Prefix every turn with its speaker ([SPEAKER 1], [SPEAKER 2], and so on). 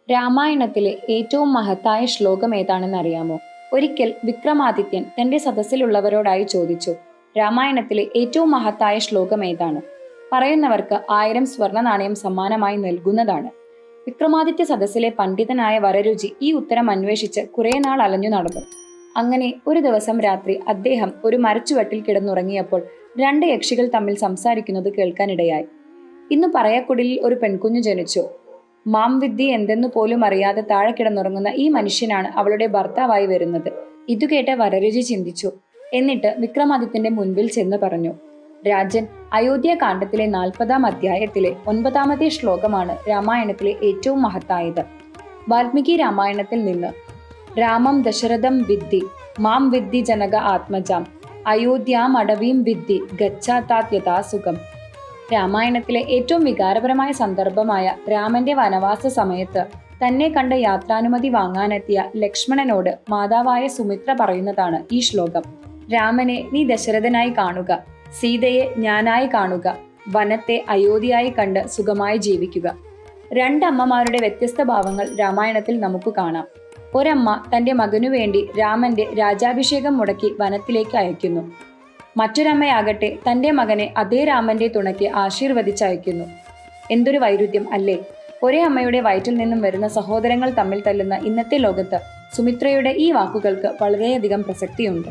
[SPEAKER 1] രാമായണത്തിലെ ഏറ്റവും മഹത്തായ ശ്ലോകം ഏതാണെന്ന് അറിയാമോ? ഒരിക്കൽ വിക്രമാദിത്യൻ തന്റെ സദസ്സിലുള്ളവരോടായി ചോദിച്ചു, രാമായണത്തിലെ ഏറ്റവും മഹത്തായ ശ്ലോകം ഏതാണ്? പറയുന്നവർക്ക് 1000 സ്വർണ്ണ നാണയം സമ്മാനമായി നൽകുന്നതാണ്. വിക്രമാദിത്യ സദസ്സിലെ പണ്ഡിതനായ വരരുചി ഈ ഉത്തരം അന്വേഷിച്ച് കുറെ നാൾ അലഞ്ഞു നടന്നു. അങ്ങനെ ഒരു ദിവസം രാത്രി അദ്ദേഹം ഒരു മരച്ചുവട്ടിൽ കിടന്നുറങ്ങിയപ്പോൾ 2 യക്ഷികൾ തമ്മിൽ സംസാരിക്കുന്നത് കേൾക്കാനിടയായി. ഇന്ന് പറയക്കുടിലിൽ ഒരു പെൺകുഞ്ഞു ജനിച്ചു. മാം വിദ്യ എന്തെന്നു പോലും അറിയാതെ താഴെ കിടന്നുറങ്ങുന്ന ഈ മനുഷ്യനാണ് അവളുടെ ഭർത്താവായി വരുന്നത്. ഇതുകേട്ട വരരുചി ചിന്തിച്ചു. എന്നിട്ട് വിക്രമാദിത്യന്റെ മുൻപിൽ ചെന്ന് പറഞ്ഞു, രാജൻ, അയോധ്യ കാണ്ഡത്തിലെ 40-ാം അധ്യായത്തിലെ 9-ാമത്തെ ശ്ലോകമാണ് രാമായണത്തിലെ ഏറ്റവും മഹത്തായത്. വാൽമീകി രാമായണത്തിൽ നിന്ന്. രാമം ദശരഥം വിദ്ധി, മാം വിദ്ധി ജനക ആത്മജാം, അയോധ്യാം അടവീം വിദ്ധി ഗച്ഛാതാത് യഥാ സുഖം. രാമായണത്തിലെ ഏറ്റവും വികാരപരമായ സന്ദർഭമായ രാമന്റെ വനവാസ സമയത്ത് തന്നെ കണ്ട് യാത്രാനുമതി വാങ്ങാനെത്തിയ ലക്ഷ്മണനോട് മാതാവായ സുമിത്ര പറയുന്നതാണ് ഈ ശ്ലോകം. രാമനെ നീ ദശരഥനായി കാണുക, സീതയെ ഞാനായി കാണുക, വനത്തെ അയോധ്യയായി കണ്ട് സുഖമായി ജീവിക്കുക. 2 അമ്മമാരുടെ വ്യത്യസ്ത ഭാവങ്ങൾ രാമായണത്തിൽ നമുക്ക് കാണാം. ഒരമ്മ തന്റെ മകനു വേണ്ടി രാമന്റെ രാജാഭിഷേകം മുടക്കി വനത്തിലേക്ക് അയക്കുന്നു. മറ്റൊരമ്മയാകട്ടെ തന്റെ മകനെ അതേ രാമന്റെ തുണയ്ക്ക് ആശീർവദിച്ചയക്കുന്നു. എന്തൊരു വൈരുദ്ധ്യം അല്ലേ? ഒരേ അമ്മയുടെ വയറ്റിൽ നിന്നും വരുന്ന സഹോദരങ്ങൾ തമ്മിൽ തല്ലുന്ന ഇന്നത്തെ ലോകത്ത് സുമിത്രയുടെ ഈ വാക്കുകൾക്ക് വളരെയധികം പ്രസക്തിയുണ്ട്.